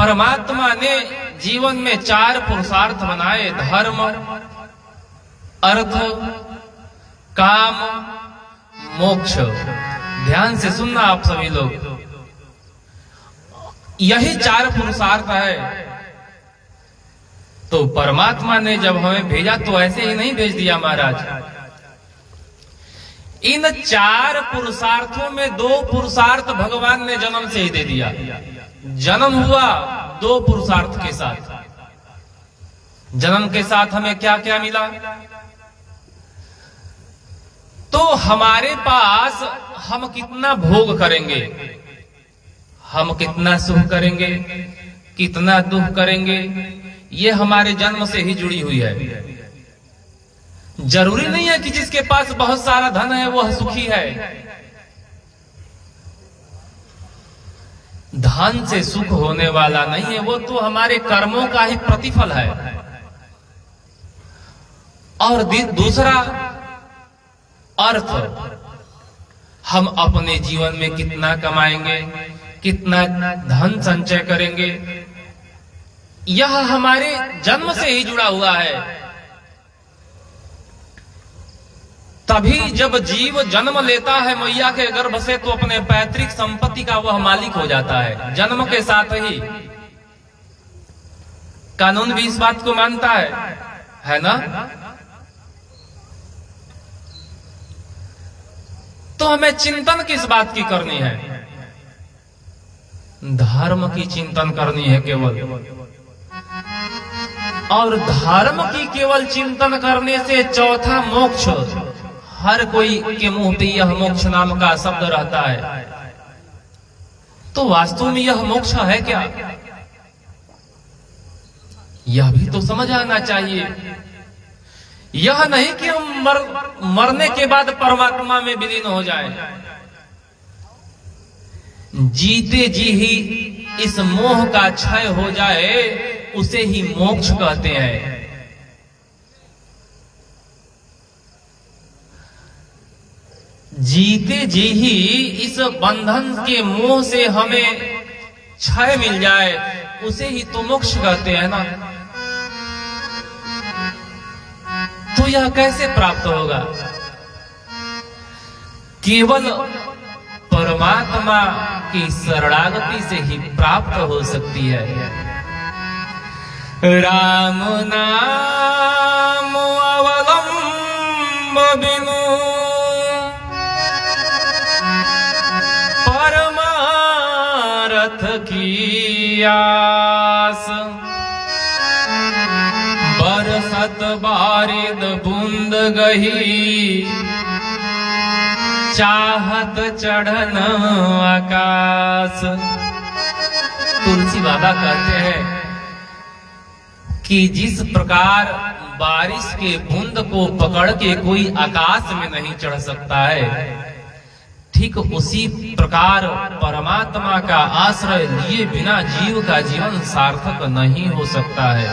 परमात्मा ने जीवन में 4 पुरुषार्थ बनाए, धर्म, अर्थ, काम, मोक्ष। ध्यान से सुनना आप सभी लोग, यही 4 पुरुषार्थ है। तो परमात्मा ने जब हमें भेजा तो ऐसे ही नहीं भेज दिया महाराज। इन 4 पुरुषार्थों में 2 पुरुषार्थ भगवान ने जन्म से ही दे दिया। जन्म हुआ 2 पुरुषार्थ के साथ। जन्म के साथ हमें क्या क्या मिला? तो हमारे पास हम कितना भोग करेंगे, हम कितना सुख करेंगे, कितना दुख करेंगे, ये हमारे जन्म से ही जुड़ी हुई है। जरूरी नहीं है कि जिसके पास बहुत सारा धन है वह सुखी है। धन से सुख होने वाला नहीं है, वो तो हमारे कर्मों का ही प्रतिफल है। और दूसरा अर्थ, हम अपने जीवन में कितना कमाएंगे, कितना धन संचय करेंगे, यह हमारे जन्म से ही जुड़ा हुआ है। तभी जब जीव जन्म लेता है मैया के गर्भ से तो अपने पैतृक संपत्ति का वह मालिक हो जाता है, जन्म के साथ ही। कानून भी इस बात को मानता है ना? तो हमें चिंतन किस बात की करनी है? धर्म की चिंतन करनी है केवल। और धर्म की केवल चिंतन करने से चौथा मोक्ष, हर कोई के मुंह पे यह मोक्ष नाम का शब्द रहता है। तो वास्तव में यह मोक्ष है क्या? यह भी तो समझ आना चाहिए। यह नहीं कि हम मरने के बाद परमात्मा में विलीन हो जाए। जीते जी ही इस मोह का क्षय हो जाए, उसे ही मोक्ष कहते हैं। जीते जी ही इस बंधन के मोह से हमें क्षय मिल जाए, उसे ही तो मोक्ष कहते हैं ना। तो यह कैसे प्राप्त होगा? केवल परमात्मा की शरणागति से ही प्राप्त हो सकती है। राम नाम अवलंब बिनु परमारथ की आस, बरसत बारिद बूंद गही, चाहत चढ़न आकाश। तुलसी बाबा कहते हैं कि जिस प्रकार बारिश के बूंद को पकड़ के कोई आकाश में नहीं चढ़ सकता है, ठीक उसी प्रकार परमात्मा का आश्रय लिए बिना जीव का जीवन सार्थक नहीं हो सकता है।